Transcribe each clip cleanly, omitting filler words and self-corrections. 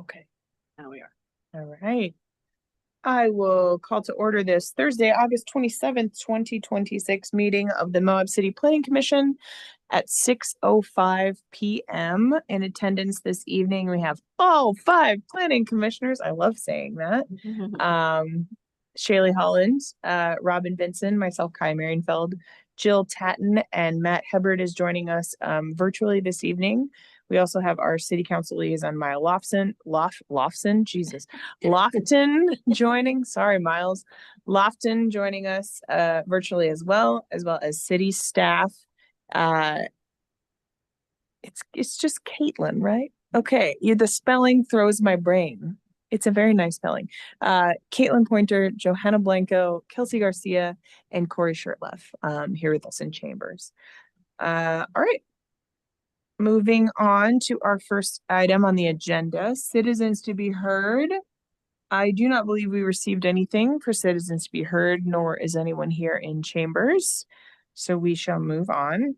Okay, now we are. All right. I will call to order this Thursday, August 27th, 2026 meeting of the Moab City Planning Commission at 6:05 p.m. In attendance this evening, we have all 5 planning commissioners. I love saying that. Shaylee Holland, Robin Vinson, myself, Kai Marienfeld, Jill Tatton, and Matt Hubbard is joining us virtually this evening. We also have our city council liaison, Miles Lofton joining. Sorry, Miles Lofton joining us virtually as well as city staff. It's just Caitlin, right? Okay, the spelling throws my brain. It's a very nice spelling. Caitlin Pointer, Johanna Blanco, Kelsey Garcia, and Corey Shirtleff here with us in chambers. All right. Moving on to our first item on the agenda, citizens to be heard. I do not believe we received anything for citizens to be heard, nor is anyone here in chambers. So we shall move on.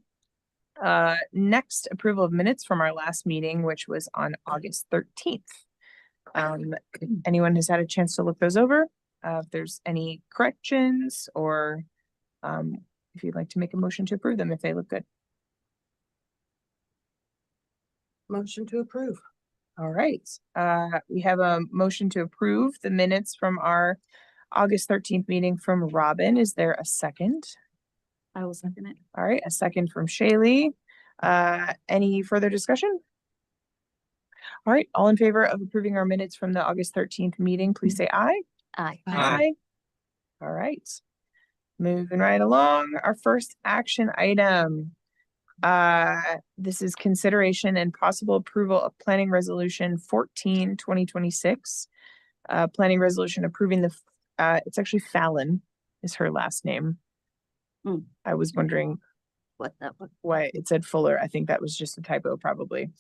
Next, approval of minutes from our last meeting, which was on August 13th. Anyone has had a chance to look those over? If there's any corrections or if you'd like to make a motion to approve them if they look good. Motion to approve. All right. We have a motion to approve the minutes from our August 13th meeting from Robin. Is there a second? I will second it. All right. A second from Shaylee. Any further discussion? All right. All in favor of approving our minutes from the August 13th meeting, please say aye. Aye. Aye. All right. Moving right along. Our first action item. This is consideration and possible approval of planning resolution 14/2026. Planning resolution approving the it's actually Fallon is her last name. I was wondering what that was. Why it said Fuller. I think that was just a typo probably.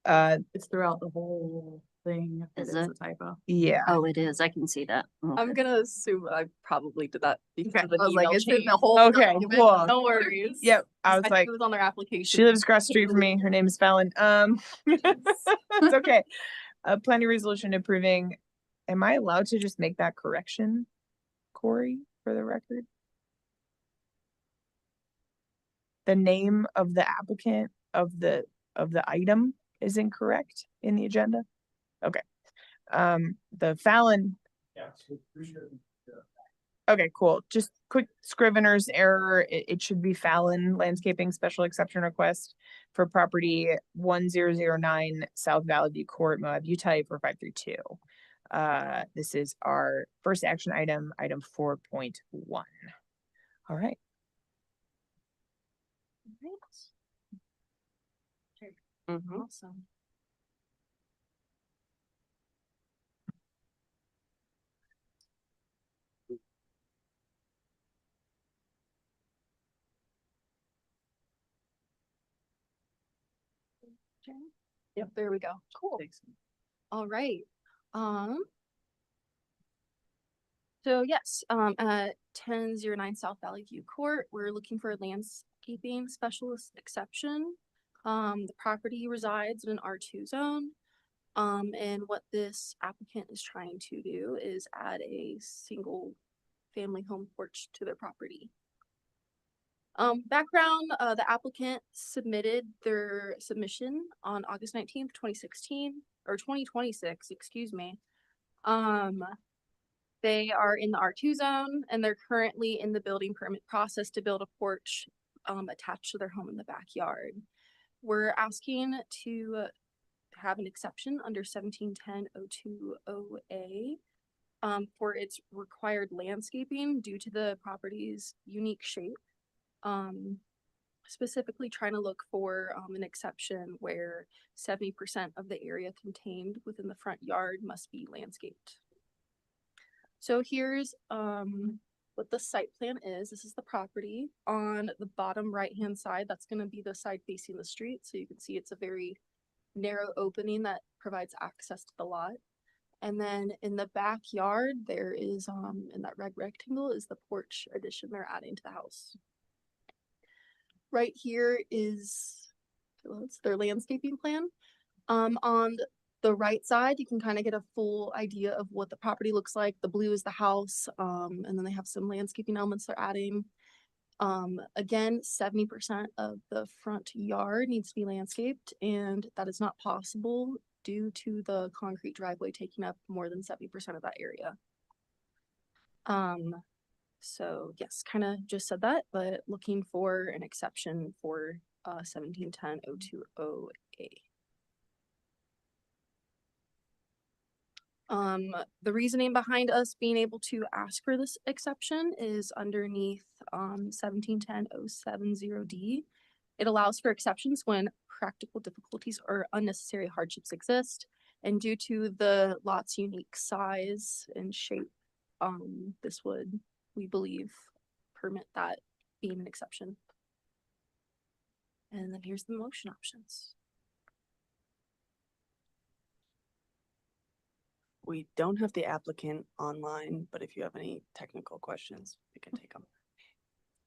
It's throughout the whole thing. Is It's it a typo. Yeah. Oh, it is. I can see that. Okay. I'm gonna assume I probably did that because of the I was like, email it's in chain. the whole Okay, document. cool. No worries. Yep. I was think like, it was on their application. she lives across the street from me. Her name is Fallon. It's okay. Planning resolution approving. Am I allowed to just make that correction, Corey, for the record? The name of the applicant of the item is incorrect in the agenda. Okay. The Fallon. Yeah, so appreciate it. Okay, cool. Just quick scrivener's error. It should be Fallon Landscaping Special Exception Request for property 1009 South Valley View Court, Moab, Utah 4532. This is our first action item, item 4.1. All right. Awesome. Yep, there we go. Cool. All right. So yes, at 1009 South Valley View Court, we're looking for a landscaping specialist exception. The property resides in an R2 zone. And what this applicant is trying to do is add a single family home porch to their property. Background, the applicant submitted their submission on August 19th, 2016, or 2026, excuse me. They are in the R2 zone and they're currently in the building permit process to build a porch attached to their home in the backyard. We're asking to have an exception under 1710-020A for its required landscaping due to the property's unique shape. Specifically trying to look for an exception where 70% of the area contained within the front yard must be landscaped. So here's what the site plan is. This is the property. On the bottom right hand side, that's going to be the side facing the street. So you can see it's a very narrow opening that provides access to the lot. And then in the backyard, there is in that red rectangle is the porch addition they're adding to the house. Right here is their landscaping plan. On the right side, you can kind of get a full idea of what the property looks like. The blue is the house, and then they have some landscaping elements they're adding. Again, 70% of the front yard needs to be landscaped, and that is not possible due to the concrete driveway taking up more than 70% of that area. So yes, kind of just said that, but looking for an exception for 1710-020A. The reasoning behind us being able to ask for this exception is underneath 1710-070D. It allows for exceptions when practical difficulties or unnecessary hardships exist, and due to the lot's unique size and shape, this would, we believe, permit that being an exception. And then here's the motion options. We don't have the applicant online, but if you have any technical questions, we can take them.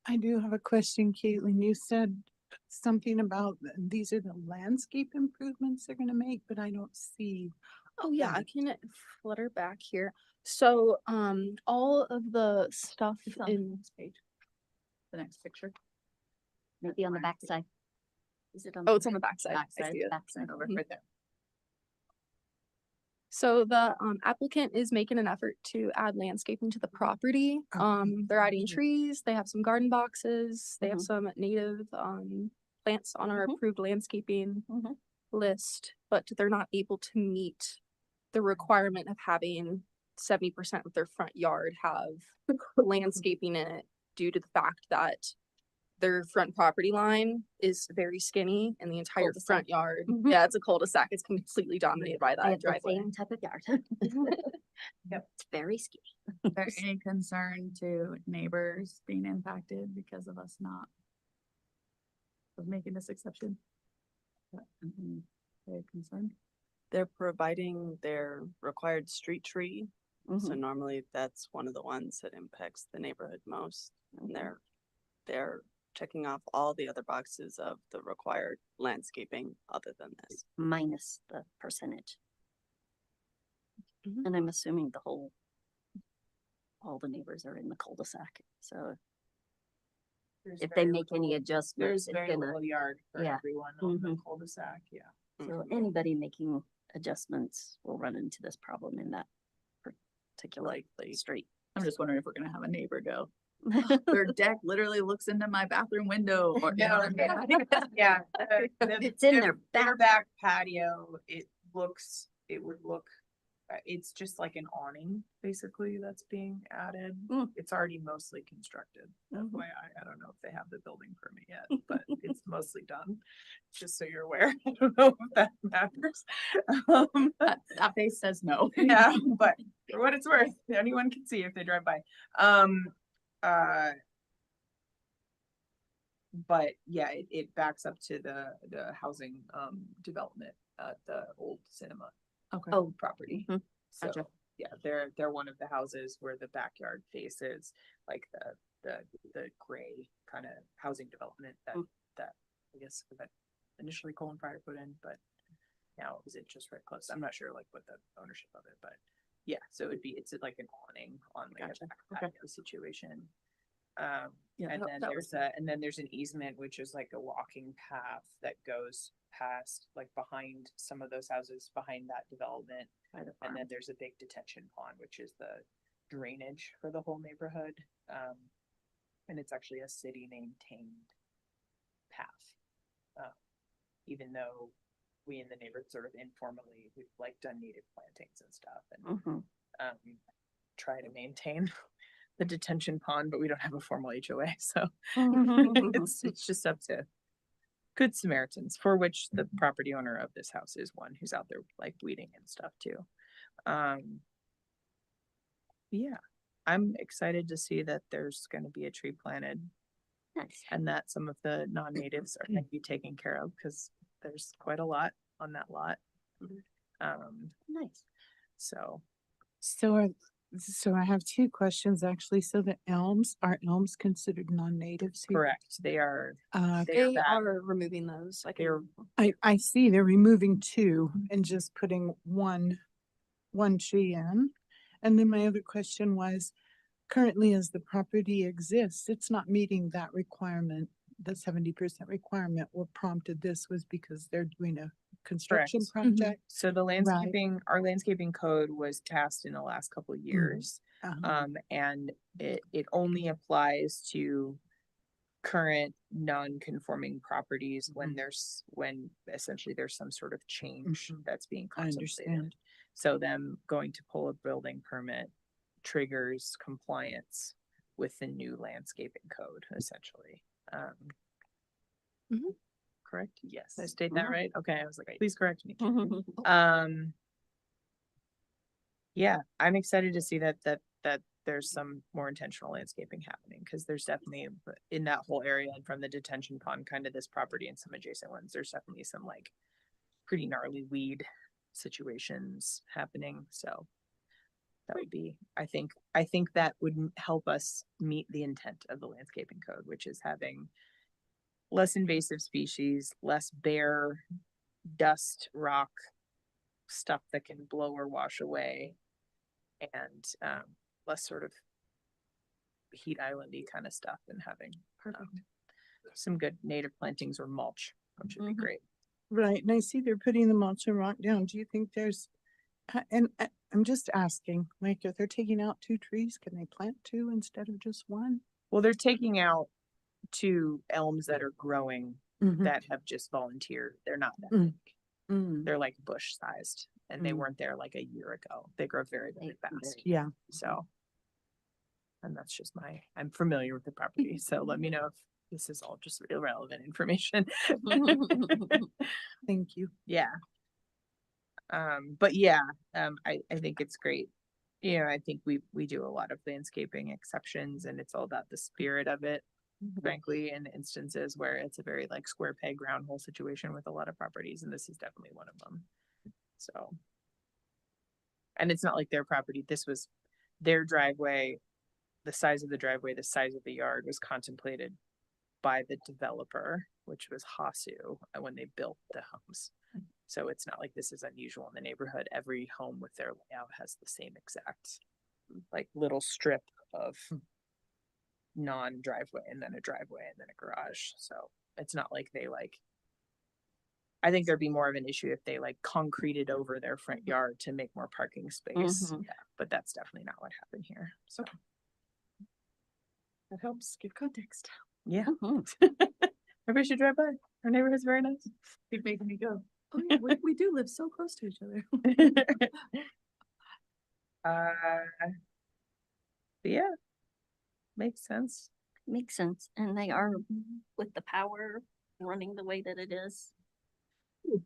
I do have a question, Caitlin. You said something about these are the landscape improvements they're gonna make, but I don't see. Oh yeah, I that. can flutter back here. So, all of the stuff It's on the in, next page. The next picture. Maybe on the backside. Is it on? oh, it's on the backside. I Backside, see it. backside over. Mhm. Right there. So the applicant is making an effort to add landscaping to the property. They're adding trees, they have some garden boxes, they have some native plants on our approved landscaping Mhm. list, but they're not able to meet the requirement of having 70% of their front yard have landscaping in it due to the fact that their front property line is very skinny and the entire Cul-de-sac. front yard, Mhm. yeah, it's a cul-de-sac. It's completely dominated by I that have the driveway. same type of yard. Yep. It's very skinny. Is there any concern to neighbors being impacted because of us not of making this exception? Very concerned. They're providing their required street tree. So Mhm. normally that's one of the ones that impacts the neighborhood most. And they're checking off all the other boxes of the required landscaping other than this. Minus the percentage. Mhm. And I'm assuming all the neighbors are in the cul-de-sac, so if they make any adjustments, There's it's very gonna, little yard for yeah. everyone on the Mhm. cul-de-sac, yeah. so anybody making adjustments will run into this problem in that particular Likely. street. I'm just wondering if we're gonna have a neighbor go, their deck literally looks into my bathroom window or. you know what I mean? Yeah. It's in their back. back patio, it would look, it's just like an awning, basically, that's being added. Mm. It's already mostly constructed. Mhm. FYI, I don't know if they have the building permit yet, but it's mostly done, just so you're aware. I don't know if that matters. That face says no. Yeah, but for what it's worth, anyone can see if they drive by. But yeah, it backs up to the housing development at the old cinema Okay. Oh, property. Mhm. So, Gotcha. yeah, they're one of the houses where the backyard faces like the gray kind of housing development Mm. that I guess that initially Colin Fryer put in, but now is it just right close? I'm not sure like what the ownership of it, but yeah, so it's like an awning on like Gotcha. a back Okay. patio situation. Yeah, And then that was- there's an easement, which is like a walking path that goes past, like behind some of those houses, behind that development. By the And farm. then there's a big detention pond, which is the drainage for the whole neighborhood. And it's actually a city maintained path. Even though we in the neighborhood sort of informally, we've like done native plantings and stuff and Mhm. try to maintain the detention pond, but we don't have a formal HOA, so it's just up to good Samaritans, for which the property owner of this house is one who's out there like weeding and stuff too. Yeah, I'm excited to see that there's gonna be a tree planted Nice. and that some of the non-natives are gonna be taken care of, because there's quite a lot on that lot. Nice. So So are So I have two questions actually. So the elms, are elms considered non-natives here? Correct, they are, They that- are removing those. they're, I see they're removing two and just putting one tree in. And then my other question was, currently as the property exists, it's not meeting that requirement. The 70% requirement. What prompted this was because they're doing a construction Correct. project. so the landscaping, our landscaping code was passed in the last couple of years. And it only applies to current non-conforming properties when when essentially there's some sort of change that's being I contemplated. understand. So them going to pull a building permit triggers compliance with the new landscaping code, essentially. Mhm. Correct? Yes. Did I state that Mhm. right? Okay, I was like, please correct me. Mm-hmm. Yeah, I'm excited to see that there's some more intentional landscaping happening, because there's definitely in that whole area and from the detention pond, kind of this property and some adjacent ones, there's definitely some like pretty gnarly weed situations happening, so that would be, I think that would help us meet the intent of the landscaping code, which is having less invasive species, less bare dust, rock, stuff that can blow or wash away, and less sort of heat islandy kind of stuff, and having some good native plantings or mulch, which would be Mhm. great. Right, and I see they're putting the mulch and rock down. Do you think there's, I'm just asking, like, if they're taking out two trees, can they plant two instead of just one? Well, they're taking out two elms that are growing Mhm. that have just volunteered. They're not that Mm. big. Mm, They're like bush sized, and they Mm. weren't there like a year ago. They grow very, very They- fast. yeah, So, and that's just I'm familiar with the property, so let me know if this is all just irrelevant information. thank you. Yeah. But yeah, I think it's great. You know, I think we do a lot of landscaping exceptions, and it's all about the spirit of it, frankly, in instances where it's a very like square peg round hole situation with a lot of properties, and this is definitely one of them. So, and it's not like their property, this was their driveway, the size of the driveway, the size of the yard was contemplated by the developer, which was Hasu, when they built the homes. So it's not like this is unusual in the neighborhood. Every home with their layout has the same exact like little strip of non-driveway, and then a driveway, and then a garage. So it's not like they like, I think there'd be more of an issue if they like concreted over their front yard to make more parking space. Mhm. But that's definitely not what happened here. So that helps give context. Yeah. Mhm. Everybody should drive by. Our neighborhood's very nice. Keep making me go. Oh yeah, we do live so close to each other. But yeah, makes sense. Makes sense. And they are with the power running the way that it is.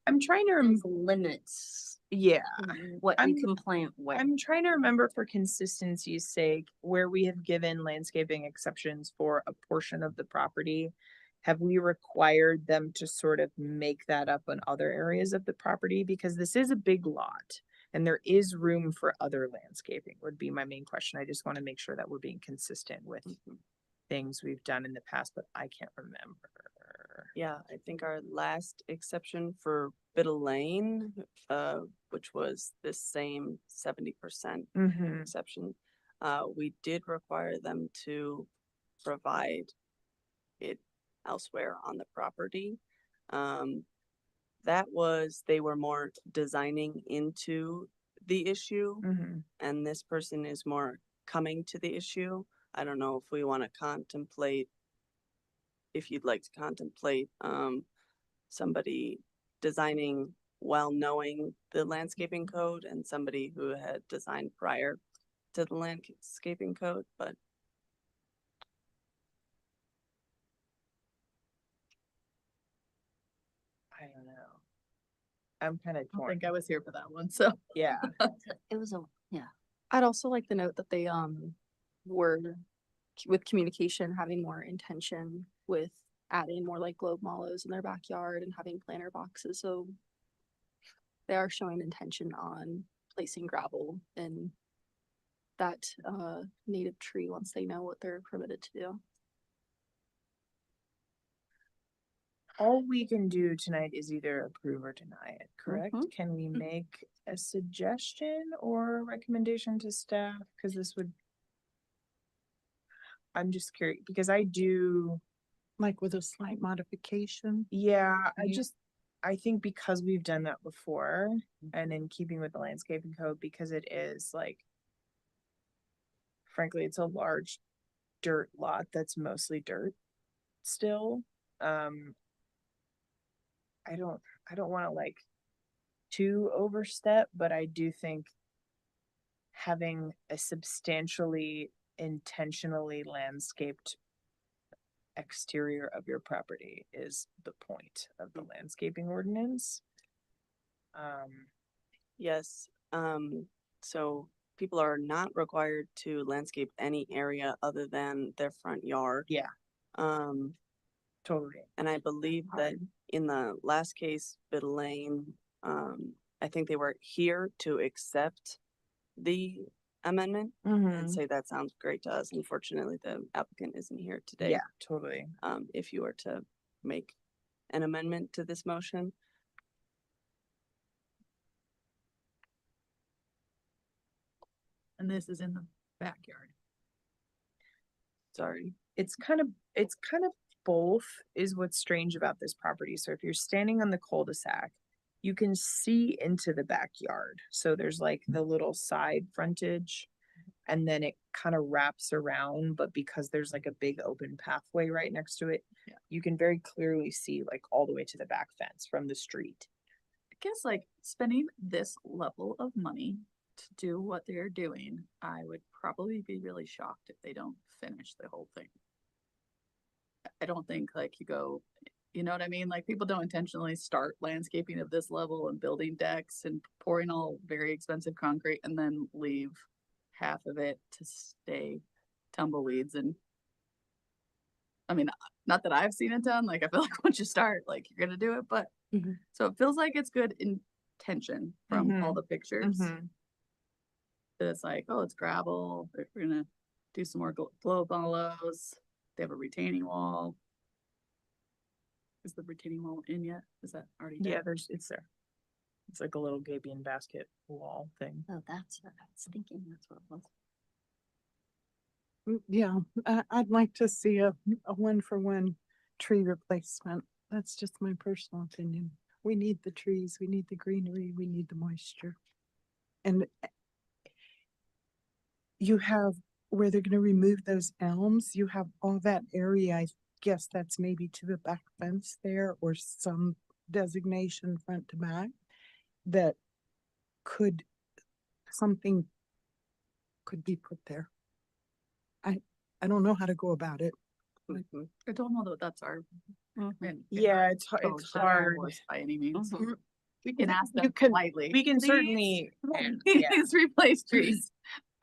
I'm trying to There's limits yeah. what you I'm- can plant where. I'm trying to remember for consistency's sake where we have given landscaping exceptions for a portion of the property. Have we required them to sort of make that up in other areas of the property? Because this is a big lot and there is room for other landscaping would be my main question. I just want to make sure that we're being consistent with things we've done in the past, but I can't remember. Yeah, I think our last exception for Biddle Lane, which was this same 70% Mm-hmm. exception, we did require them to provide it elsewhere on the property. That was, they were more designing into the issue, Mm-hmm. and this person is more coming to the issue. I don't know if we want to contemplate, if you'd like to contemplate, somebody designing while knowing the landscaping code and somebody who had designed prior to the landscaping code, but I don't know. I'm kind of I don't torn. think I was here for that one, so. Yeah. It was a, yeah. I'd also like to note that they were with communication having more intention with adding more like globe mallows in their backyard and having planter boxes. So they are showing intention on placing gravel in that native tree once they know what they're permitted to do. All we can do tonight is either approve or deny it, correct? Mhm. Can we make a suggestion or a recommendation to staff? Cause this would. I'm just curious, because I do, Like with a slight modification. yeah, Yeah. I think because we've done that before and in keeping with the landscaping code, because it is like. Frankly, it's a large dirt lot that's mostly dirt still. I don't wanna like too overstep, but I do think having a substantially intentionally landscaped exterior of your property is the point of the landscaping ordinance. Yes, so people are not required to landscape any area other than their front yard. Yeah. Um, Totally. and I believe that in the last case, Biddle Lane, I think they were here to accept the amendment and say that sounds great to us. Unfortunately, the applicant isn't here today. Yeah, totally. If you were to make an amendment to this motion, And this is in the backyard. sorry. It's kind of both is what's strange about this property. So if you're standing on the cul-de-sac, you can see into the backyard. So there's like the little side frontage and then it kind of wraps around, but because there's like a big open pathway right next to it, Yeah. you can very clearly see like all the way to the back fence from the street. I guess like spending this level of money to do what they're doing, I would probably be really shocked if they don't finish the whole thing. I don't think like you go, you know what I mean? Like people don't intentionally start landscaping of this level and building decks and pouring all very expensive concrete and then leave half of it to stay tumbleweeds. And I mean, not that I've seen it done, like I feel like once you start, like you're gonna do it, but so it feels like it's good intention from all the pictures. That it's like, oh, it's gravel, they're gonna do some more glow bungalows, they have a retaining wall. Is the retaining wall in yet? Is that already Yeah, done? it's there. It's like a little gabion basket wall thing. Oh, that's what I was thinking. That's what it was. Yeah, I'd like to see a one-for-one tree replacement. That's just my personal opinion. We need the trees, we need the greenery, we need the moisture. And you have, where they're gonna remove those elms, you have all that area, I guess that's maybe to the back fence there or some designation front to back. That something could be put there. I don't know how to go about it. Mhm. I don't know that that's our. Yeah, it's code it's that our hard. voice By any means. Mhm. We can ask You them can- politely. We can "Please, certainly, yeah. Please replace trees.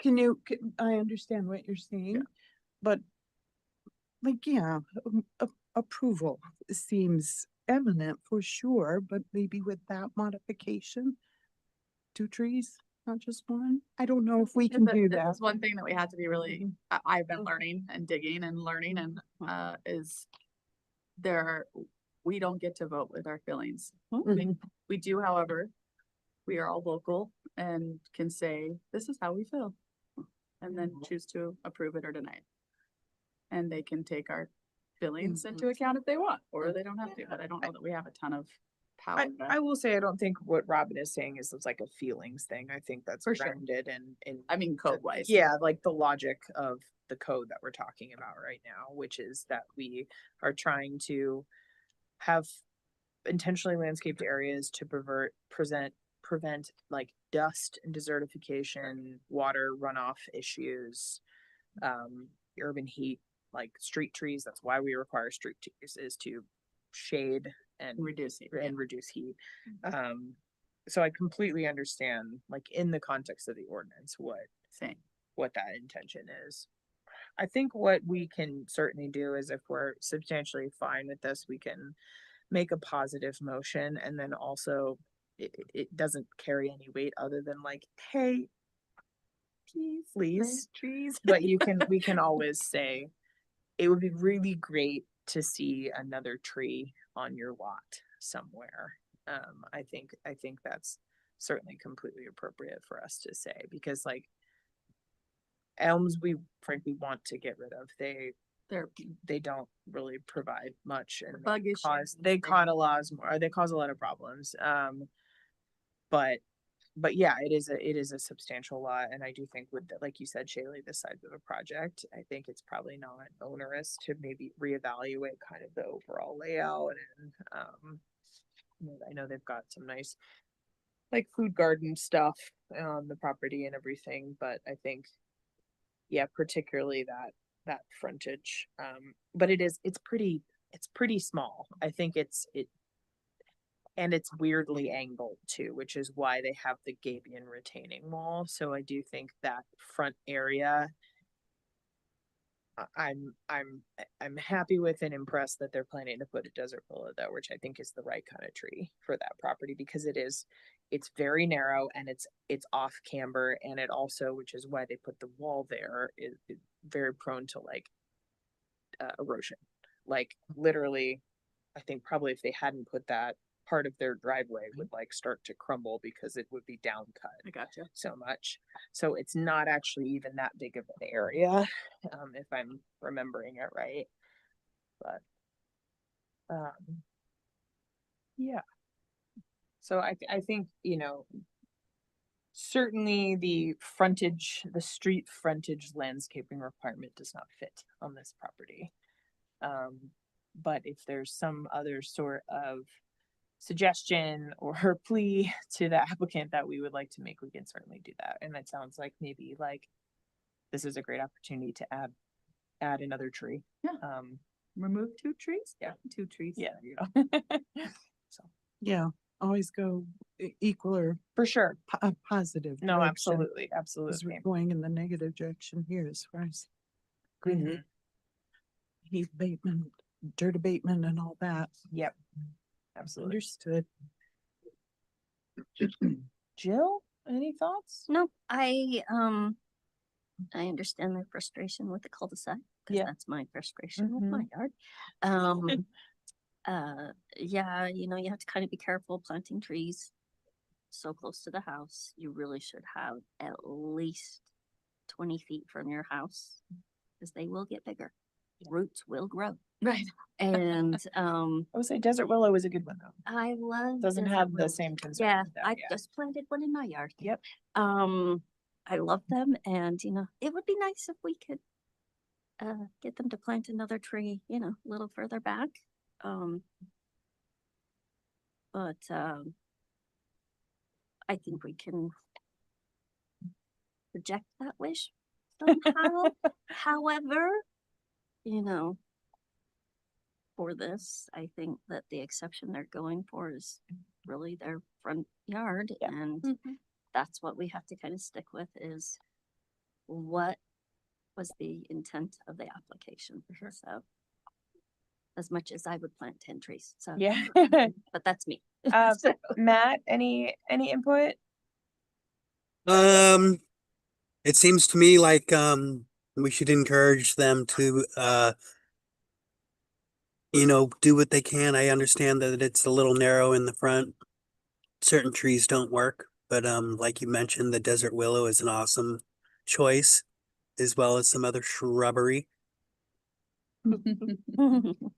I understand what you're saying, but like, yeah, approval seems eminent for sure, but maybe with that modification, 2 trees, not just one. I don't know if we can do that. That's one thing that we had to be really, I've been learning and digging and learning and, is we don't get to vote with our feelings. We do, however, we are all local and can say, this is how we feel. And then choose to approve it or deny it. And they can take our feelings into account if they want, or they don't have to, but I don't know that we have a ton of power. I will say, I don't think what Robin is saying is it's like a feelings thing. I think that's For sure. grounded in I mean, code wise. yeah, like the logic of the code that we're talking about right now, which is that we are trying to have intentionally landscaped areas to prevent like dust and desertification, water runoff issues, urban heat, like street trees. That's why we require street trees, is to shade and Reduce it. reduce heat. So I completely understand, like in the context of the ordinance, Same. what that intention is. I think what we can certainly do is if we're substantially fine with this, we can make a positive motion and then also it doesn't carry any weight other than like, hey, please. trees. But we can always say, it would be really great to see another tree on your lot somewhere. I think that's certainly completely appropriate for us to say, because like elms we frankly want to get rid of. They don't really provide much and Bug they cause a lot of problems. But yeah, it is a substantial lot, and I do think with like you said, Shaylee, the size of a project, I think it's probably not onerous to maybe reevaluate kind of the overall layout. And I know they've got some nice like food garden stuff on the property and everything, but I think yeah, particularly that frontage. But it's pretty small. I think and it's weirdly angled too, which is why they have the gabion retaining wall. So I do think that front area, I'm happy with and impressed that they're planning to put a desert willow there, which I think is the right kind of tree for that property, because it's very narrow and it's off camber, and it also, which is why they put the wall there, is very prone to like erosion. Like literally, I think probably if they hadn't put that, part of their driveway would like start to crumble because it would be down cut I gotcha. so much. So it's not actually even that big of an area, if I'm remembering it right. But yeah. So I think, certainly the street frontage landscaping requirement does not fit on this property. But if there's some other sort of suggestion or plea to the applicant that we would like to make, we can certainly do that. And it sounds like maybe like this is a great opportunity to add another tree. Yeah. Remove 2 trees? Yeah. 2 trees. Yeah, there you go. So Yeah, always go equal or for sure. positive. No, direction, absolutely. 'cause Absolutely. we're going in the negative direction here as far as green Mhm. heat abatement, dirt abatement and all that. Yep. Absolutely. Understood. Jill, any thoughts? No, I understand their frustration with the cul-de-sac, because Yeah. that's my frustration with my yard. Yeah, you have to kind of be careful planting trees so close to the house. You really should have at least 20 feet from your house, because they will get bigger. Roots will grow. Right. And I would say desert willow is a good one though. I love. Doesn't desert have the willow. same concern. Yeah, though, I yeah. just planted one in my yard. Yep. I love them, and it would be nice if we could get them to plant another tree, a little further back. But I think we can reject that wish somehow. However, for this, I think that the exception they're going for is really their front yard, Yeah. and that's what we have to kind of stick with, is what was the intent of the application. So as much as I would plant 10 trees. So Yeah. but that's me. So, Matt, any input? It seems to me like we should encourage them to do what they can. I understand that it's a little narrow in the front. Certain trees don't work, but like you mentioned, the desert willow is an awesome choice, as well as some other shrubbery.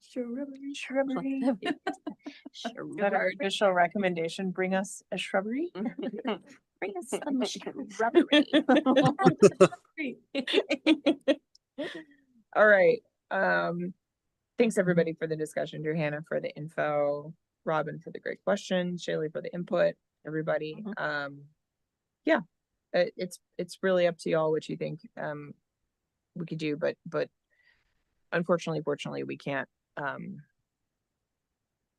Shrubbery. Shrubbery. Is that our Shrubbery. official recommendation? Bring us a shrubbery. Bring us some shrubbery. All right. Thanks everybody for the discussion. Johanna for the info, Robin for the great questions, Shaylee for the input, everybody. Yeah, it's really up to y'all what you think we could do, but fortunately we can't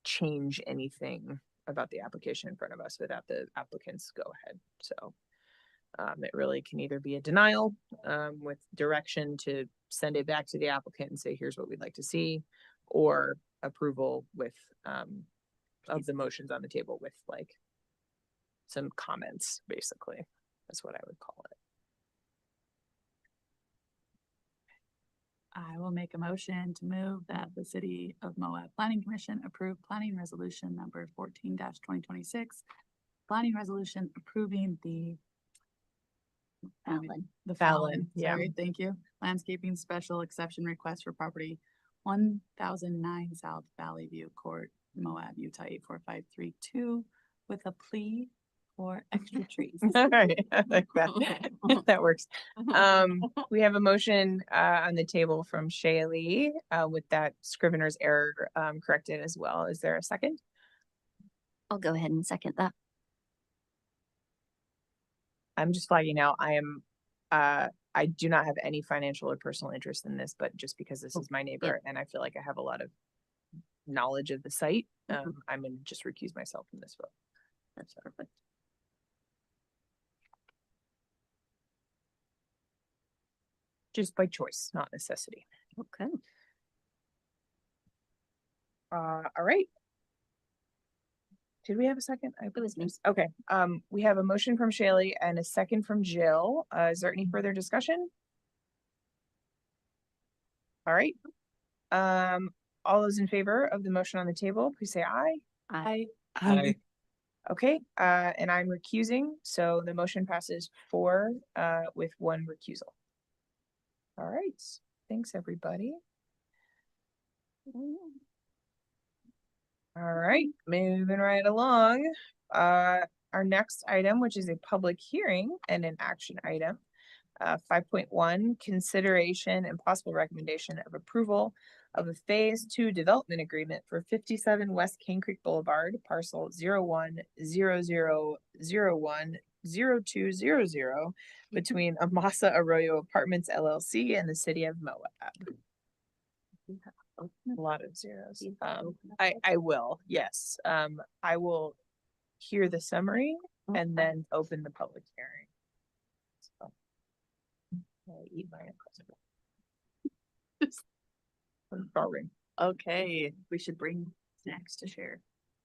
change anything about the application in front of us without the applicant's go ahead. So it really can either be a denial with direction to send it back to the applicant and say, here's what we'd like to see, or approval with of the motions on the table with like some comments, basically. That's what I would call it. make a motion to move that the City of Moab Planning Commission approve planning resolution number 14-2026. Planning resolution approving the Fallon. the Fallon, Fallon, yeah. sorry, thank you. Landscaping special exception request for property 1009 South Valley View Court, Moab, Utah 84532, with a plea for extra trees. All right, I like that. That works. We have a motion on the table from Shaylee with that scrivener's error corrected as well. Is there a second? I'll go ahead and second that. I'm just flagging out. I do not have any financial or personal interest in this, but just because this is my neighbor and I feel like I have a lot of knowledge of the site, I'm gonna just recuse myself from this vote. That's perfect. Just by choice, not necessity. Okay. All right. Did we have a second? It was me. Okay, we have a motion from Shaylee and a second from Jill. Is there any further discussion? All right. All those in favor of the motion on the table, please say aye. Aye. Aye. Okay, and I'm recusing, so the motion passes 4 with 1 recusal. All right, thanks, everybody. All right, moving right along. Our next item, which is a public hearing and an action item. 5.1, consideration and possible recommendation of approval of a phase 2 development agreement for 57 West Cane Creek Boulevard, parcel 0100010200 between Amasa Arroyo Apartments LLC and the City of Moab. A lot of zeros. I will, yes. I will hear the summary and then open the public hearing. So, I'll eat my impressive. I'm starving. Okay, We should bring snacks to share.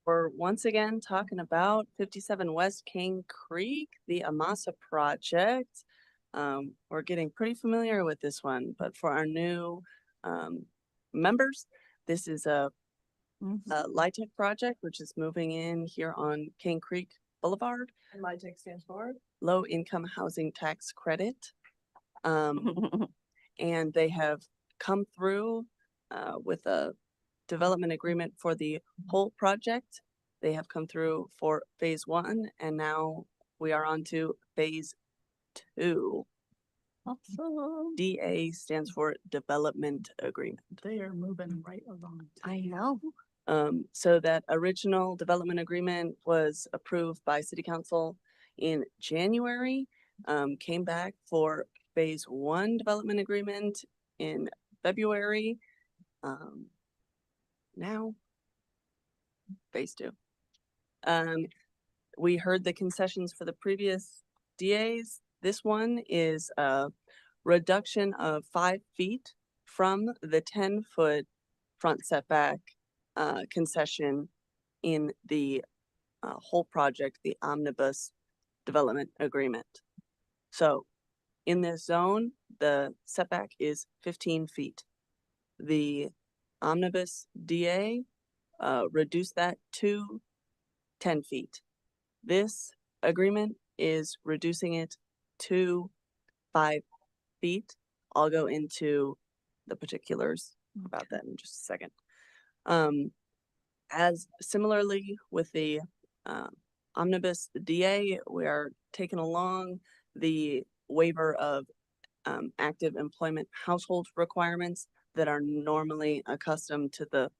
we're once again talking about 57 West Cane Creek, the Amasa project. We're getting pretty familiar with this one, but for our new members, this is a LIHTC project, which is moving in here on Cane Creek Boulevard. And LIHTC stands for? Low Income Housing Tax Credit. And they have come through with a development agreement for the whole project. They have come through for phase 1, and now we are on to phase 2. Awesome. DA stands for Development Agreement. They are moving right along. I know. So that original development agreement was approved by City Council in January, came back for phase 1 development agreement in February. Now phase 2. We heard the concessions for the previous DAs. This one is a reduction of 5 feet from the 10-foot front setback concession in the whole project, the omnibus development agreement. So in this zone, the setback is 15 feet. The omnibus DA reduced that to 10 feet. This agreement is reducing it to 5 feet. I'll go into the particulars about that in just a second. As similarly with the omnibus DA, we are taking along the waiver of active employment household requirements that are normally accustomed to the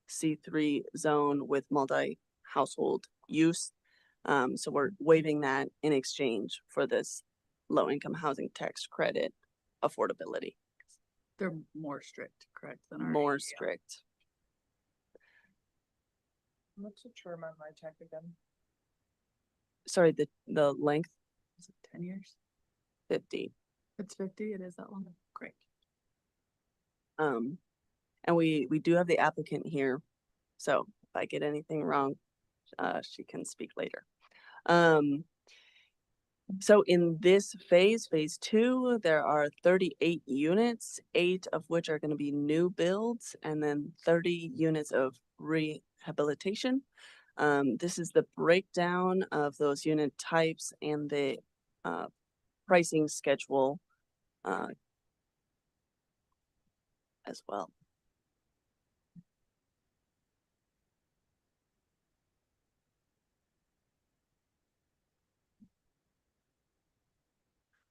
C3 zone with multi-household use. So we're waiving that in exchange for this low-income housing tax credit affordability. They're more strict, correct? Than our More ADA. strict. What's the term on LIHTC again? Sorry, the length, Is it 10 years? 50. It's 50, it is that long. Great. And we do have the applicant here. So if I get anything wrong, she can speak later. So in this phase, phase two, there are 38 units, 8 of which are going to be new builds, and then 30 units of rehabilitation. This is the breakdown of those unit types and the pricing schedule as well.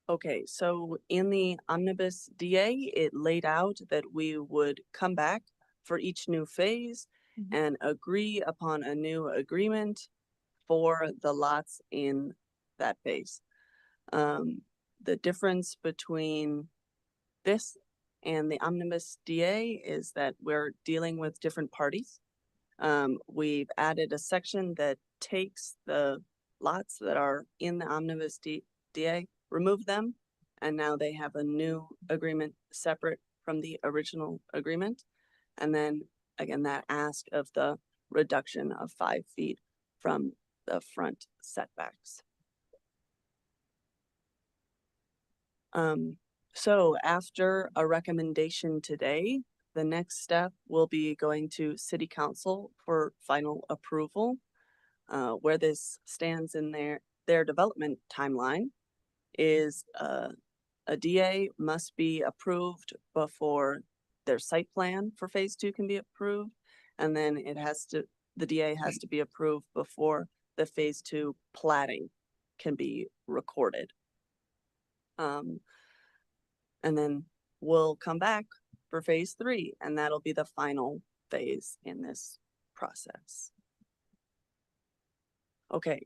Okay, so in the omnibus DA, it laid out that we would come back for each new phase and agree upon a new agreement for the lots in that phase. The difference between this and the omnibus DA is that we're dealing with different parties. We've added a section that takes the lots that are in the omnibus DA, remove them, and now they have a new agreement separate from the original agreement. And then again, that ask of the reduction of 5 feet from the front setbacks. So after a recommendation today, the next step will be going to City Council for final approval. Where this stands in their development timeline is a DA must be approved before their site plan for phase 2 can be approved. And then the DA has to be approved before the phase 2 platting can be recorded. And then we'll come back for phase 3, and that'll be the final phase in this process. Okay,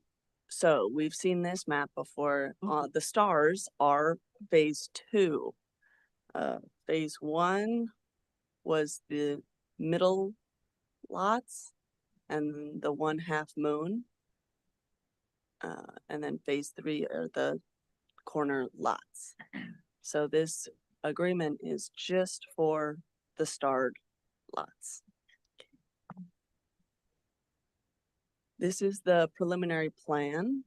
so we've seen this map before. The stars are phase 2. Phase 1 was the middle lots and the 1/2 moon. And then phase 3 are the corner lots. So this agreement is just for the starred lots. This is the preliminary plan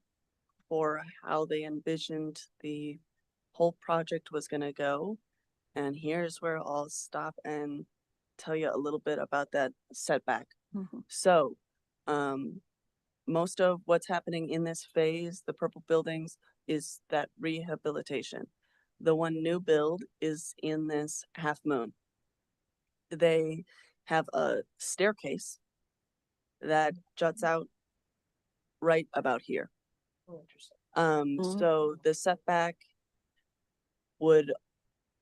for how they envisioned the whole project was going to go. And here's where I'll stop and tell you a little bit about that setback. So most of what's happening in this phase, the purple buildings, is that rehabilitation. The one new build is in this 1/2 moon. They have a staircase that juts out right about here. Oh, interesting. So the setback would,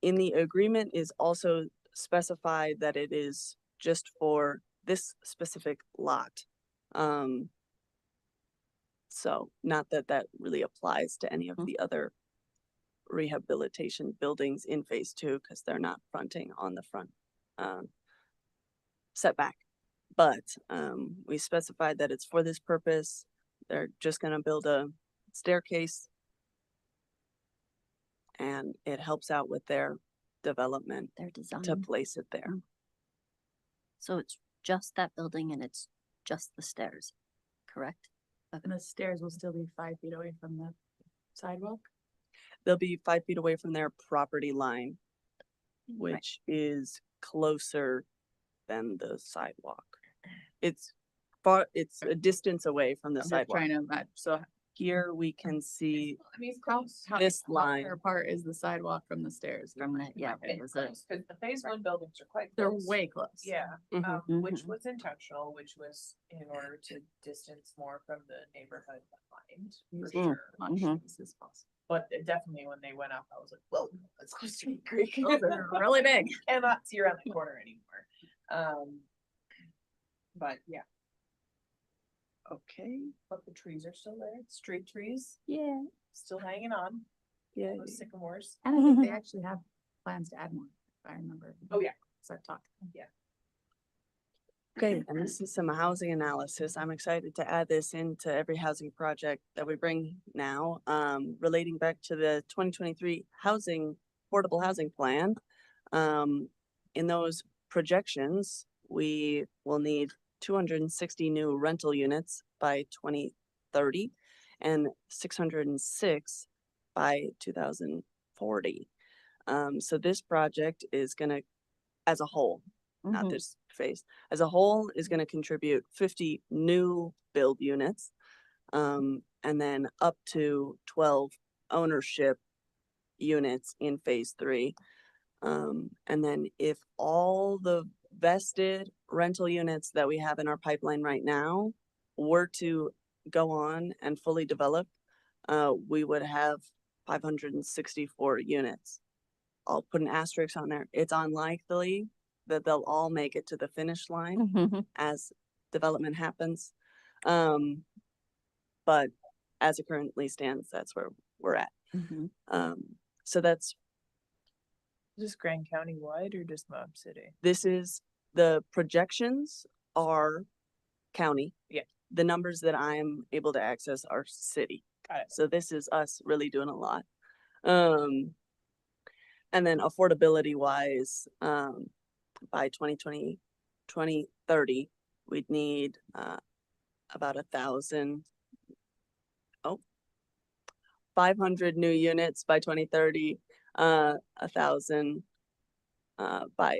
in the agreement, is also specified that it is just for this specific lot. So not that that really applies to any of the other rehabilitation buildings in phase 2 because they're not fronting on the front setback. But we specified that it's for this purpose. They're just going to build a staircase, and it helps out with their development Their design. to place it there. So it's just that building and it's just the stairs, correct? And the stairs will still be 5 feet away from the sidewalk? They'll be 5 feet away from their property line, Right. which is closer than the sidewalk. It's it's a distance away from the I'm just sidewalk. trying to imagine, so Here we can see I mean, this how line. far apart is the sidewalk from the stairs? From the, yeah, It's is it? close, 'cause the phase 1 buildings are quite They're close. way close. Yeah, Mhm. which Mhm. was intentional, which was in order to distance more from the neighborhood behind, for Mm, sure. Much Mhm. as is possible. But it definitely, when they went up, I was like, whoa, let's go Street Creek. Those are really big. Cannot see around the corner anymore. But yeah, Okay, but the trees are still there, street trees, Yeah. still hanging on, yeah. those sycamores. And I think they actually have plans to add more, if I remember. Oh, yeah. So I've talked. Okay, and this is some housing analysis. I'm excited to add this into every housing project that we bring now, relating back to the 2023 affordable housing plan. In those projections, we will need 260 new rental units by 2030 and 606 by 2040. So this project is gonna, as a whole, not Mhm. this phase, as a whole is gonna contribute 50 new build units. And then up to 12 ownership units in phase 3. And then if all the vested rental units that we have in our pipeline right now were to go on and fully develop, we would have 564 units. I'll put an asterisk on there. It's unlikely that they'll all make it to the finish line Mhm. as development happens. But as it currently stands, that's where we're at. Mhm. So that's, Just Grand County wide or just Moab City? this is, the projections are county. Yeah. The numbers that I'm able to access are city. Got it. So this is us really doing a lot. And then affordability wise, by 2030, we'd need, about 500 new units by 2030, 1,000, by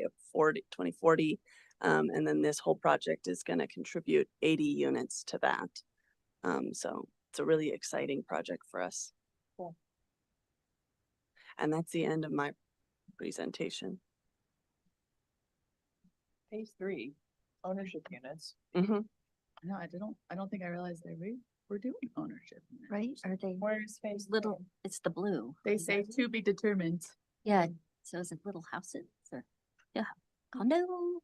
2040. And then this whole project is gonna contribute 80 units to that. So it's a really exciting project for us. Cool. And that's the end of my presentation. Phase 3, ownership units. Mm-hmm. No, I don't think I realized we're doing ownership. units. Right? Are they Where's phase little? It's the blue. They say to be determined. Yeah. So is it little houses or yeah? Oh no,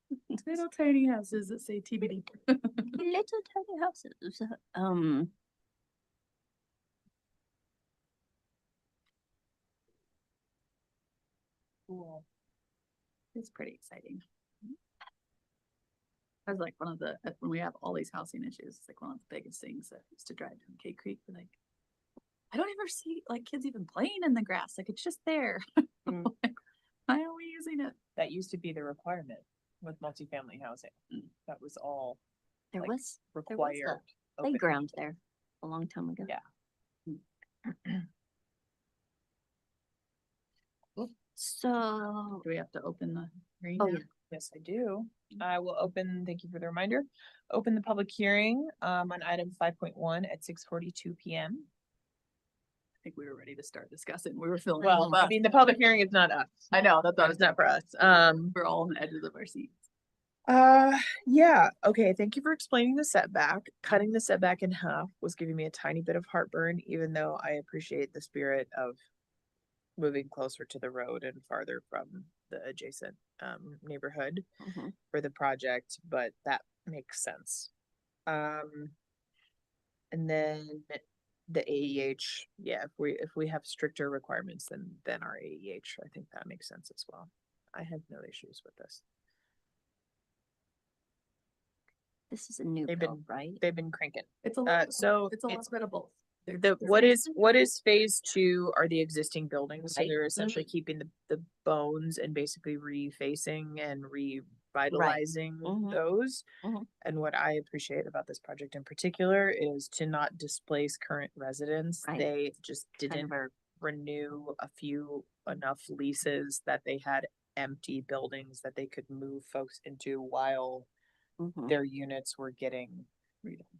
Little tiny houses that say TBD. little tiny houses. Cool. It's pretty exciting. That's like one of the, when we have all these housing issues, it's like one of the biggest things that used to drive down Cave Creek. We're like, I don't ever see like kids even playing in the grass. Like it's just there. Mm. Like, why are we using it? That used to be the requirement with multifamily housing. That was all There Like, was there was required. a open. playground there a long time ago. Yeah. So Do we have to open the hearing? oh now? yeah. Yes, I do. I will open, thank you for the reminder, open the public hearing on item 5.1 at 6:42 PM. I think we were ready to start discussing. We were feeling. Well, I mean, the public hearing is not us. I know, that's what I It's was not for us. We're all on the edges of our seats. Yeah, okay, thank you for explaining the setback. Cutting the setback in half was giving me a tiny bit of heartburn, even though I appreciate the spirit of moving closer to the road and farther from the adjacent neighborhood Mhm. for the project, but that makes sense. And then the AEH, yeah, if we have stricter requirements than our AEH, I think that makes sense as well. I have no issues with this. This is a new They've build, right? They've been cranking. It's a lot, So it's a it's- little bit of both. what is phase 2 are the existing buildings, so Right. they're essentially keeping the bones and basically refacing and revitalizing Mhm. those. Mhm. And what I appreciate about this project in particular is to not displace current residents. Right. They just Kind didn't of a renew enough leases that they had empty buildings that they could move folks into while mhm. their units were getting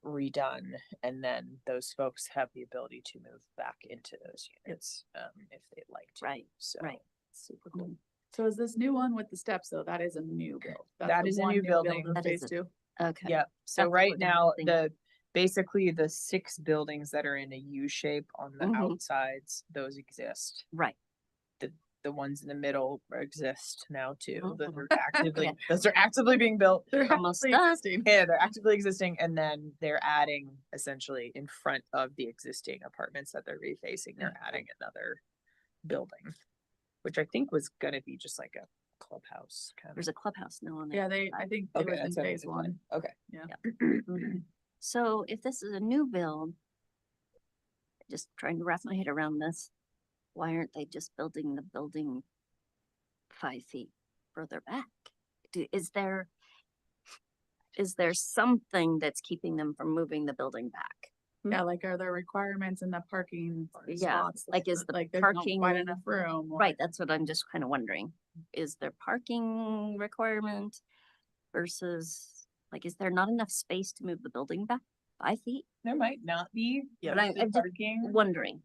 redone, and then those folks have the ability to move back into those units if they'd like to. Right, So right. super cool. Mhm. So is this new one with the steps though? That is a new build. That's That the is a one new building. in That is Phase a- 2. Okay. Yep. So That's right what now, I'm thinking. basically the 6 buildings that are in a U shape on the Mhm. outsides, those exist. Right. The ones in the middle exist now too. Those are Mhm. actively, Yeah. those are actively being built. They're Almost actually done. existing. Yeah, they're actively existing, and then they're adding essentially in front of the existing apartments that they're refacing, they're adding another building, which I think was gonna be just like a clubhouse kind of. There's a clubhouse now on there. Yeah, I think it Okay, was in that's what it phase looked like. 1. Okay. Yeah. Mhm. So if this is a new build, just trying to wrap my head around this, why aren't they just building the building 5 feet further back? Is there something that's keeping them from moving the building back? Yeah, like are there requirements in the parking Yeah, spots? like, is the Like there's not quite parking- enough room? or- Right, that's what I'm just kind of wondering. Is there parking requirement versus, like, is there not enough space to move the building back 5 feet? There might not be. Yeah. But I'm just Parking. wondering.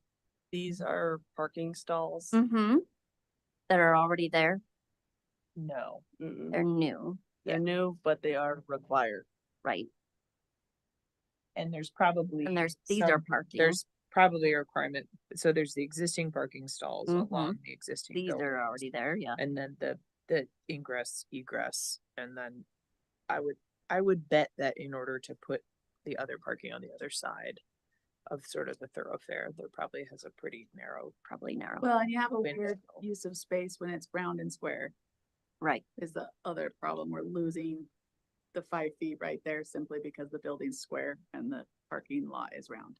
These are parking stalls. Mm-hmm. That are already there. No. Mm-mm. They're new, They're new, but they are required. right? And there's probably. And these are some- parking. There's probably a requirement, so there's the existing parking stalls Mhm. along the existing These are buildings, already there, yeah. and then the ingress, egress, and then I would bet that in order to put the other parking on the other side of sort of the thoroughfare, there probably has a pretty narrow. Probably narrow, Well, and you have a window. weird use of space when it's round and square right? is the other problem. We're losing the 5 feet right there simply because the building's square and the parking lot is round.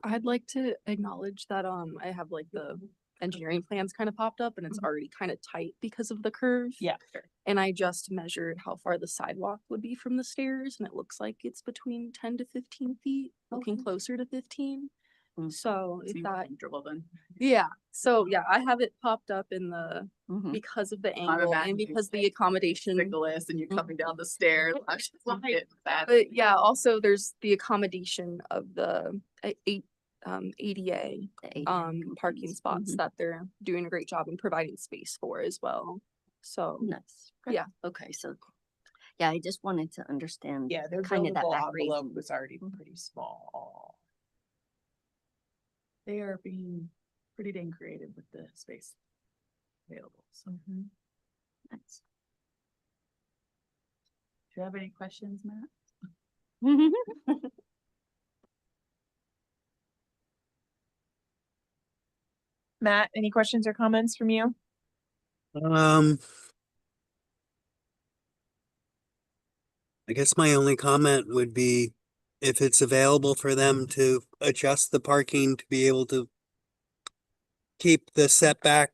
I'd like to acknowledge that I have like the engineering plans kind of popped up and it's already kind of tight because of the curve. Yeah. And I just measured how far the sidewalk would be from the stairs and it looks like it's between 10 to 15 feet, looking Okay. closer to 15. Mm. So if Seems that, comfortable then. yeah, so yeah, I have it popped up in the, Mhm. because of the I'm angle and imagining because the like accommodation. Nicholas and you coming down the stairs. I was just like, that. But yeah, also there's the accommodation of the ADA The ADA parking compliance. spots Mhm. that they're doing a great job in providing space for as well. So Nice. yeah. Okay, so, yeah, I just wanted to understand. Yeah, their kind of that buildable back envelope reason. was already pretty small. They are being pretty dang creative with the space available. So do Nice. you have any questions, Matt? Matt, any questions or comments from you? I guess my only comment would be if it's available for them to adjust the parking to be able to keep the setback,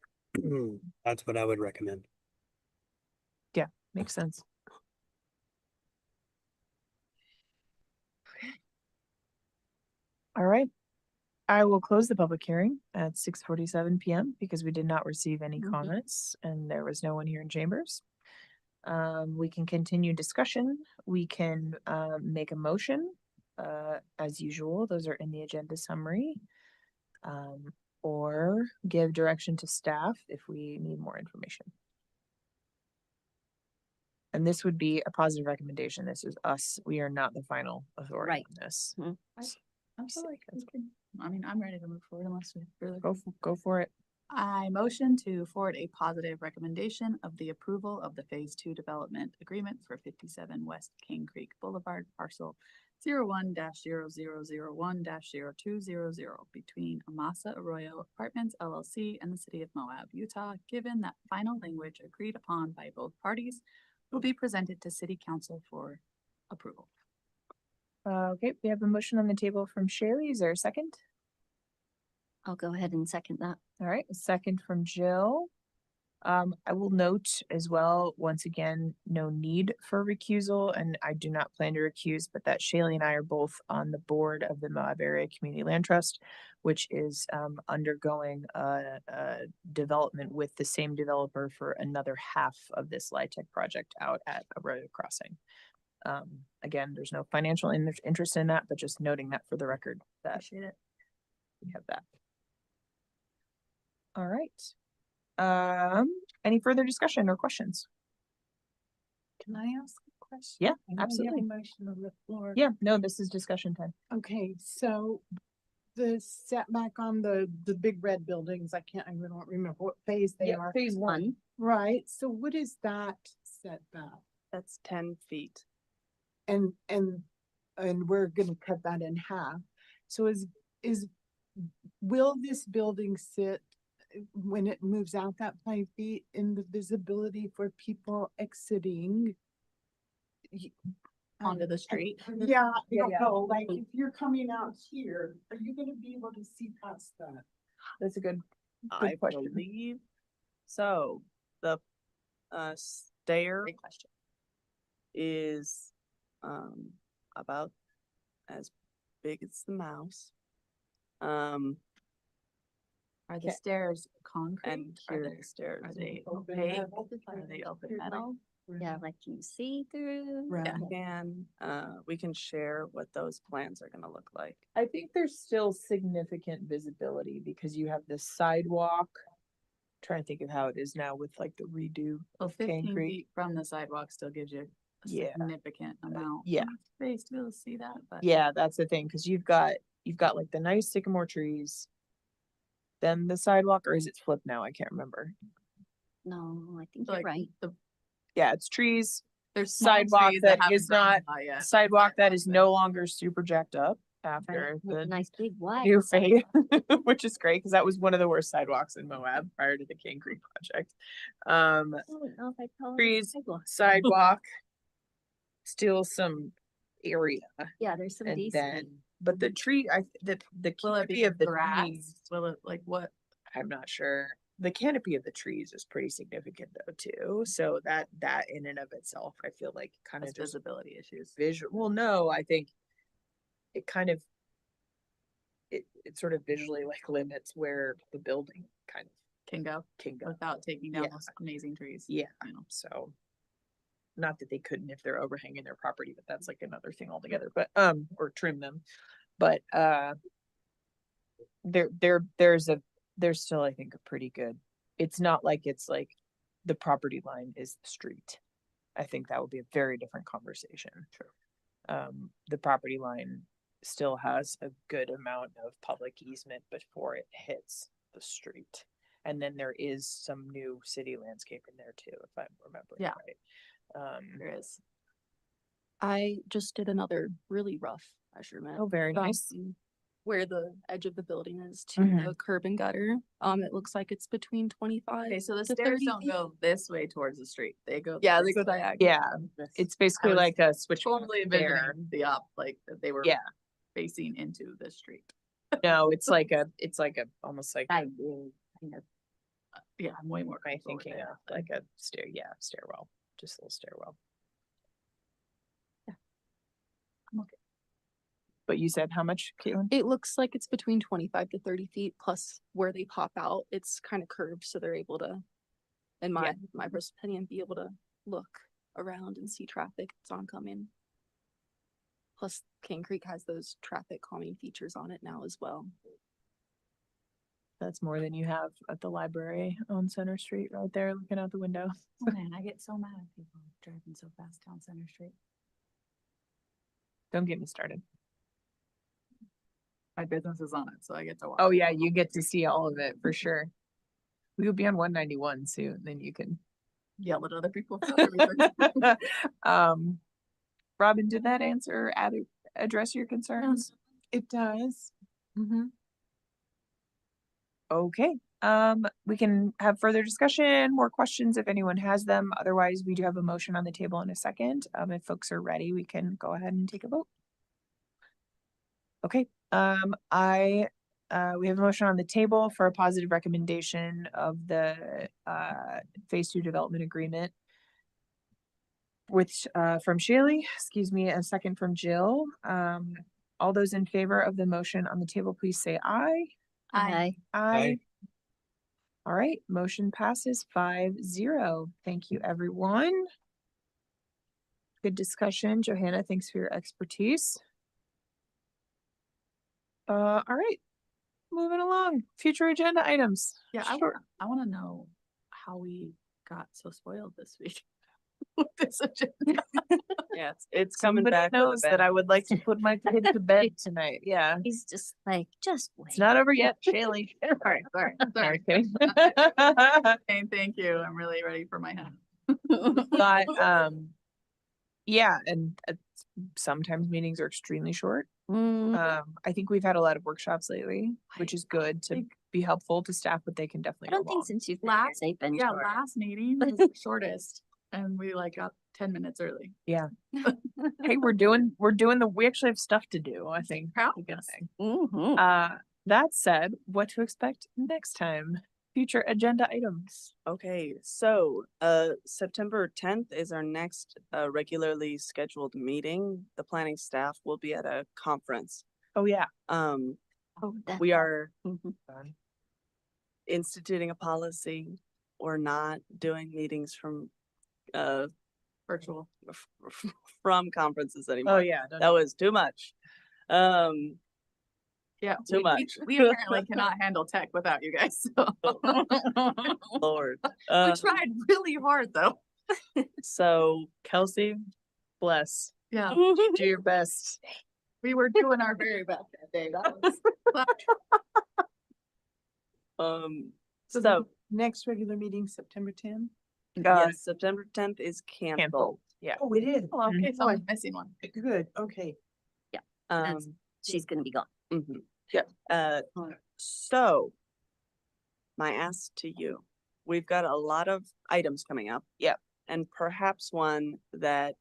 that's what I would recommend. Makes sense. All right. I will close the public hearing at 6:47 PM because we did not receive any Mhm. comments and there was no one here in chambers. We can continue discussion. We can make a motion. As usual, those are in the agenda summary. Or give direction to staff if we need more information. And this would be a positive recommendation. This is us. We are not the final authority Right. on this. I feel like we can, I mean, I'm ready to move forward unless we further. Go for it. I motion to forward a positive recommendation of the approval of the Phase 2 development agreement for 57 West King Creek Boulevard parcel 01-0001-0200 between Amasa Arroyo Apartments LLC and the City of Moab, Utah, given that final language agreed upon by both parties will be presented to City Council for approval. Okay, we have a motion on the table from Sherry. Is there a second? I'll go ahead and second that. All right, a second from Jill. I will note as well, once again, no need for recusal, and I do not plan to recuse, but that Shaylee and I are both on the board of the Moab Area Community Land Trust, which is undergoing a development with the same developer for another half of this LIHTC project out at Arroyo Crossing. Again, there's no financial interest in that, but just noting that for the record that Appreciate it. we have that. All right. Any further discussion or questions? Can I ask a question? Yeah, I know we have a absolutely. motion on the floor. Yeah, no, this is discussion time. Okay, so the setback on the big red buildings, I don't remember what phase they are. Phase One, Right, so what is that setback? That's 10 feet. And we're gonna cut that in half. So will this building sit when it moves out that 5 feet in the visibility for people exiting? Onto the street. Yeah, Yeah, I yeah. don't know, like if you're coming out here, are you gonna be able to see past that? That's a good I question. believe. So the stair Great question. is about as big as the mouse. Um, Are the Okay. stairs concrete? and Are here are they, the stairs. are they Open opaque? metal? Are they open metal? Yeah, like can you see through? Yeah. We can share what those plans are gonna look like. I think there's still significant visibility because you have this sidewalk. Trying to think of how it is now with like the redo Well, of 15 Concrete. feet from the sidewalk still gives you a Yeah. significant amount. yeah. of Space to be able to see that, but. Yeah, that's the thing, because you've got like the nice sycamore trees. Then the sidewalk, or is it flipped now? I can't remember. No, I think So, you're like, right. Yeah, it's trees, There's small sidewalk trees that haven't is grown not by yet. sidewalk that is Sidewalk no longer super jacked up Right? after With the nice big wide. new fade, which is great because that was one of the worst sidewalks in Moab prior to the King Creek project. I don't know if I'd call it a Trees, sidewalk. sidewalk, still some area, Yeah, there's some and decent. then, but the tree, the Will it be canopy of the grass? trees, Will it, like, what? I'm not sure. The canopy of the trees is pretty significant though too. So that in and of itself, I feel like kind Has of just visibility issues. visual. Well, no, I think it kind of it sort of visually like limits where the building kind of Can go can go. without taking down Yeah. those amazing trees. Yeah. You know. So not that they couldn't if they're overhanging their property, but that's like another thing altogether. But or trim them. But there's still, I think, a pretty good, it's not like it's like the property line is the street. I think that would be a very different conversation. True. The property line still has a good amount of public easement before it hits the street. And then there is some new city landscape in there too, if I'm remembering Yeah. right. There is. I just did another really rough measurement. Oh, very nice. Where the edge of the building is to Mhm. the curb and gutter. It looks like it's between 25 Okay, so the to stairs 30 don't feet. go this way towards the street. They go. Yeah, they this go way. diagonal. Yeah, it's basically was like a switch. Totally there. envisioning the like that they were Yeah. facing into the street. No, it's like a almost like I do, kind of. Yeah, I'm way more am I comfortable with thinking it. of like a stairwell, just a little stairwell. I'm okay. But you said how much, Caitlin? It looks like it's between 25 to 30 feet plus where they pop out. It's kind of curved, so they're able to, in my personal opinion, be able to look around and see traffic that's oncoming. Plus, King Creek has those traffic calming features on it now as well. That's more than you have at the library on Center Street right there looking out the window. Oh man, I get so mad at people driving so fast down Center Street. Don't get me started. My business is on it, so I get to watch. Oh yeah, you get to see all of it for sure. We will be on 191 soon, then you can. Yell at other people. For everything. Robin, did that answer address your concerns? It does. Mm-hmm. Okay, we can have further discussion, more questions if anyone has them. Otherwise, we do have a motion on the table in a second. If folks are ready, we can go ahead and take a vote. Okay, we have a motion on the table for a positive recommendation of the phase 2 development agreement with from Shaylee, excuse me, a second from Jill. All those in favor of the motion on the table, please say aye. Aye. Aye. All right, motion passes 5-0. Thank you, everyone. Good discussion. Johanna, thanks for your expertise. All right, moving along. Future agenda items. Yeah, Sure. I want to know how we got so spoiled this week. With this agenda. Yeah, it's coming Somebody back. with a knows that I would like to put my kid to bed tonight. Yeah, He's just like, just wait. it's not over yet, Shaylee. All right, sorry. Sorry, kidding. Okay, thank you. I'm really ready for my hat. But yeah, and sometimes meetings are extremely short. Mm, I think we've had a lot of workshops lately, which is good to be helpful to staff, but they can I definitely don't go think long. since you've been here, Last- they've been Yeah, short. last meeting was the shortest and we like got 10 minutes early. Hey, we actually have stuff to do, I think. Proud is a good of us. thing. Mhm. That said, what to expect next time? Future agenda items. Okay, so September 10th is our next regularly scheduled meeting. The planning staff will be at a conference. Oh, yeah. Oh, We are Mhm. instituting a policy. We're not doing meetings from, Virtual. from conferences Oh, anymore. yeah. That was too much. Yeah. Too we- much. We apparently cannot handle tech without you guys, so. Lord. We tried really hard, though. So, Kelsey, bless. Yeah, Do your best. we were doing our very best that day. That was. So so, the next regular meeting, September 10? yes, September 10th is Canceled. canceled. Yeah. Oh, it is. Oh, okay, so Oh, I'm missing one. Good, okay. That's- Um, She's gonna be gone. mhm. Yeah. So my ask to you, we've got a lot of items coming up. Yep. And perhaps one that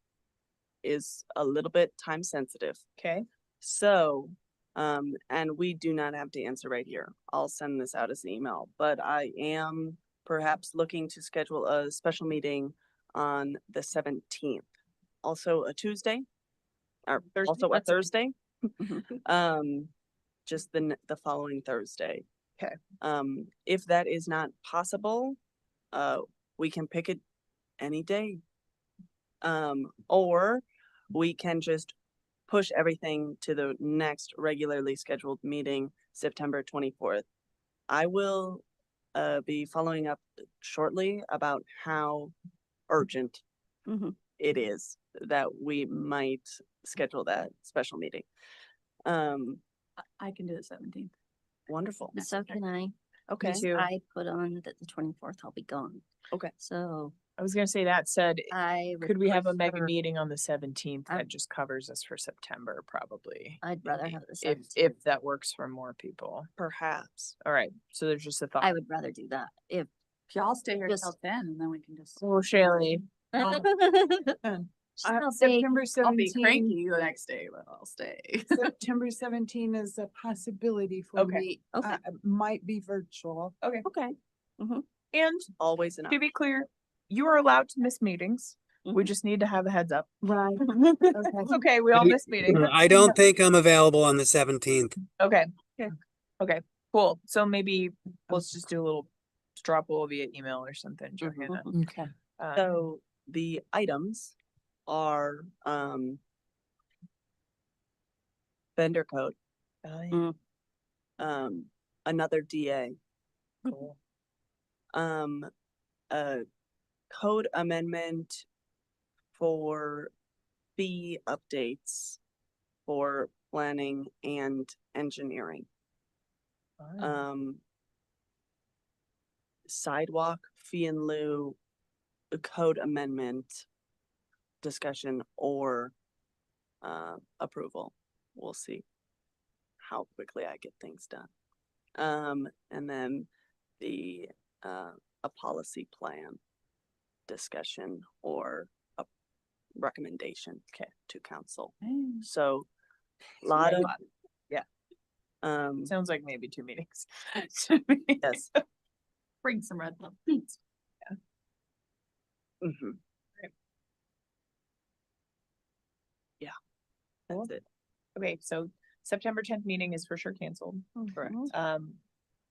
is a little bit time sensitive. Okay. So, and we do not have to answer right here. I'll send this out as an email, but I am perhaps looking to schedule a special meeting on the 17th. Also a Tuesday, or Thursday? also a That's okay. Thursday. Mhm. Just the following Thursday. 'Kay. If that is not possible, we can pick it any day. Or we can just push everything to the next regularly scheduled meeting, September 24th. I will be following up shortly about how urgent Mhm. it is that we might schedule that special meeting. I can do the 17th. Wonderful. So can I. Okay. too. I put on that the 24th I'll be gone. Okay. So I was gonna say that said, I. would could we have a mega prefer- meeting on the 17th I- that just covers us for September, probably? I'd rather maybe, have the If 17th. that works for more people. Perhaps. All right, so there's just a thought. I would rather do that if. If y'all stay here Just- till 10 and then we can just. Oh, Shelley. September I'll be 17, cranky the next day, but I'll stay. September 17 is a possibility for Okay. me. Okay. Might be virtual. Okay. Okay. And Always enough. to be clear, you are allowed to miss meetings. We Mhm. just need to have a heads up. Right. It's okay, we all miss meetings. I don't think I'm available on the 17th. Okay. Okay, cool. So maybe let's just do a little straw poll via email or something, Johanna. Okay. So the items are, vendor code, Oh, yeah. another DA, Cool. a code amendment for fee updates for planning and engineering. Fine. Sidewalk fee in lieu, a code amendment discussion or approval. We'll see how quickly I get things done. And then the a policy plan discussion or a recommendation to council. So lot of Sounds like maybe 2 meetings. yes. Bring some red love. Mhm. Yeah, that's it. Okay, so September 10th meeting is for sure canceled. Correct. Mhm.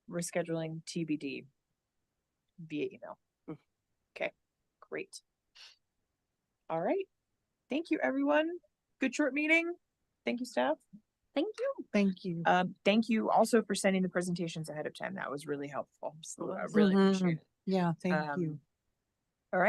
Rescheduling TBD via email. Mm. Okay, great. All right. Thank you, everyone. Good short meeting. Thank you, staff. Thank you. Thank you. Thank you also for sending the presentations ahead of time. That was really helpful. So I really Mhm. appreciate it. Yeah, thank you.